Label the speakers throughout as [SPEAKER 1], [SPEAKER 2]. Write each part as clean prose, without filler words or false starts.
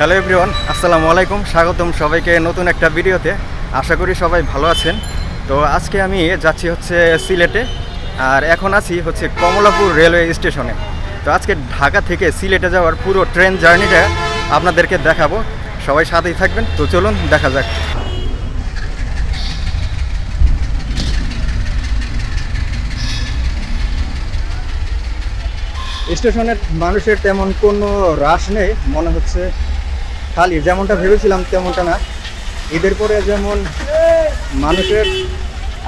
[SPEAKER 1] Hello everyone, আসসালামু আলাইকুম। স্বাগতম সবাইকে নতুন একটা ভিডিওতে। আশা করি সবাই ভালো আছেন। তো আজকে আমি যাচ্ছি হচ্ছে সিলেটে, আর এখন আছি হচ্ছে কমলাপুর রেলওয়ে স্টেশনে। তো আজকে ঢাকা থেকে সিলেটে যাওয়ার পুরো ট্রেন জার্নিটা আপনাদেরকে দেখাবো। সবাই সাথেই থাকবেন। তো চলুন দেখা যাক। স্টেশনের মানুষের তেমন কোনো রাশ নেই, মনে হচ্ছে খালি। যেমনটা ভেবেছিলাম তেমনটা না। ঈদের পরে যেমন মানুষের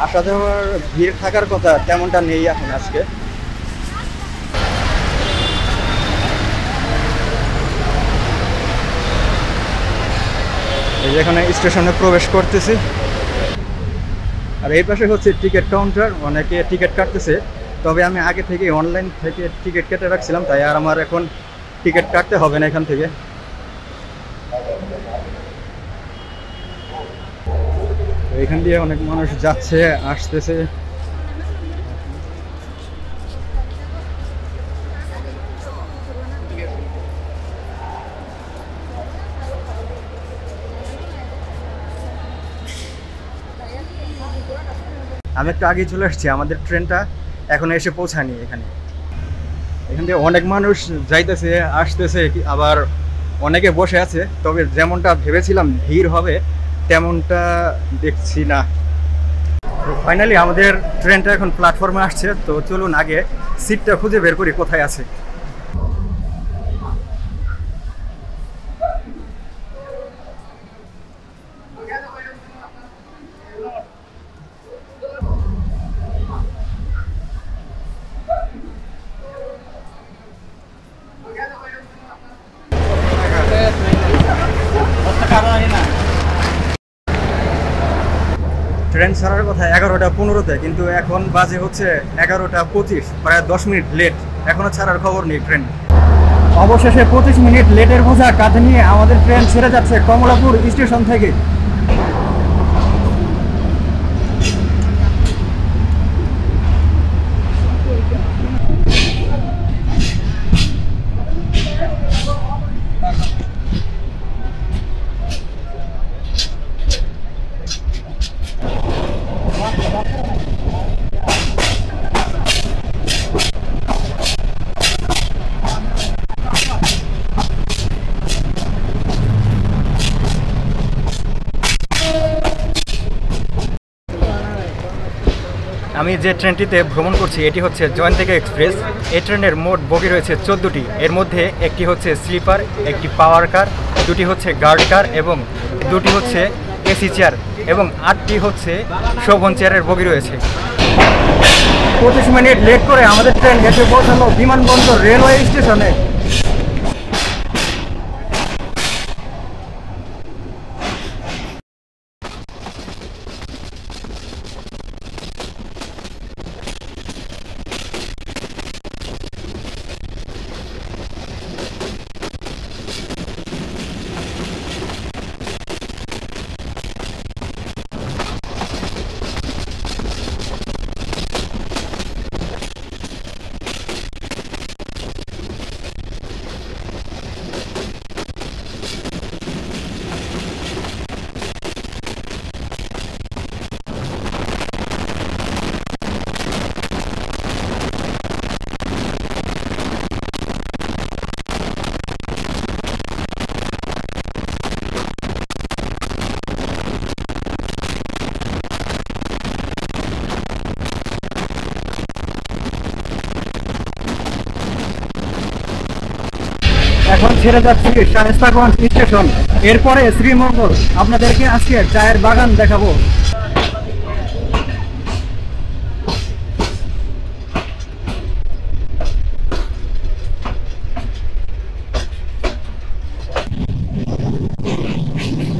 [SPEAKER 1] আসা যাওয়ার ভিড় থাকার কথা তেমনটা নেই এখন আজকে। এই যে এখানে স্টেশনে প্রবেশ করতেছি, আর এই পাশে হচ্ছে টিকিট কাউন্টার। অনেকে টিকিট কাটতেছে, তবে আমি আগে থেকে অনলাইন থেকে টিকিট কেটে রাখছিলাম, তাই আর আমার এখন টিকিট কাটতে হবে না এখান থেকে। এখান দিয়ে অনেক মানুষ যাচ্ছে আসতেছে। আমি একটু আগে চলে আসছি, আমাদের ট্রেনটা এখনো এসে পৌঁছায়নি এখানে। এখান দিয়ে অনেক মানুষ যাইতেছে আসতেছে, আবার অনেকে বসে আছে, তবে যেমনটা ভেবেছিলাম ভিড় হবে তেমনটা দেখছি না। তো ফাইনালি আমাদের ট্রেনটা এখন প্ল্যাটফর্মে আসছে। তো চলুন আগে সিটটা খুঁজে বের করি কোথায় আছে। ট্রেন ছাড়ার কথা 11টা 15-তে, কিন্তু এখন বাজে হচ্ছে 11টা 25, প্রায় 10 মিনিট লেট। এখনো ছাড়ার খবর নেই ট্রেন। অবশেষে 25 মিনিট লেটের বোঝা কাঁধে নিয়ে আমাদের ট্রেন ছেড়ে যাচ্ছে কমলাপুর স্টেশন থেকে। আমি যে ট্রেনটিতে ভ্রমণ করছি এটি হচ্ছে জয়ন্তিকা এক্সপ্রেস। এই ট্রেনের মোট বগি রয়েছে 14টি। এর মধ্যে একটি হচ্ছে স্লিপার, একটি পাওয়ার কার, দুটি হচ্ছে গার্ড কার এবং দুটি হচ্ছে এসি চেয়ার, এবং 8টি হচ্ছে শোভন চেয়ারের বগি রয়েছে। 25 মিনিট লেট করে আমাদের ট্রেন এসে পৌঁছালো বিমানবন্দর রেলওয়ে স্টেশনে। এখন ছেড়ে যাচ্ছি শায়েস্তাগঞ্জ স্টেশন, এরপরে শ্রীমঙ্গল। আপনাদেরকে আজকে চায়ের বাগান দেখাবো।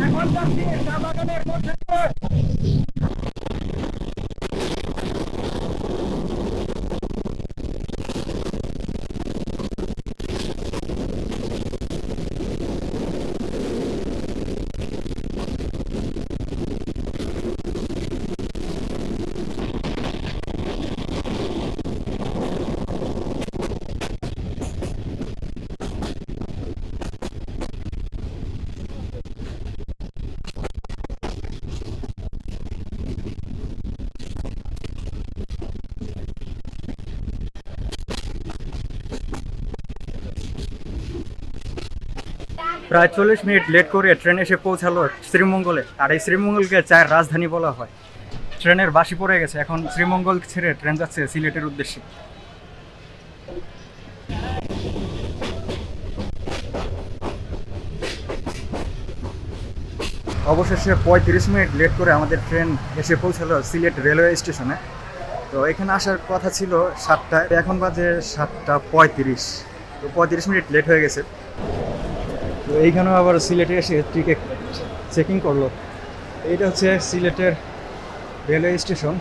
[SPEAKER 1] এখন যাচ্ছি চা বাগানের মধ্যে। প্রায় 40 মিনিট লেট করে ট্রেন এসে পৌঁছালো শ্রীমঙ্গলে। আর এই শ্রীমঙ্গলকে চায়ের রাজধানী বলা হয়। ট্রেনের বাসি পড়ে গেছে, এখন শ্রীমঙ্গল ছেড়ে ট্রেন যাচ্ছে সিলেটের উদ্দেশ্যে। অবশেষে 35 মিনিট লেট করে আমাদের ট্রেন এসে পৌঁছালো সিলেট রেলওয়ে স্টেশনে। তো এখানে আসার কথা ছিল 7টায়, এখন বাজে 7টা 35। তো 35 মিনিট লেট হয়ে গেছে। তো এইখানেও আবার সিলেটে এসে টিকিট চেকিং করলো। এইটা হচ্ছে সিলেটের রেলওয়ে স্টেশন।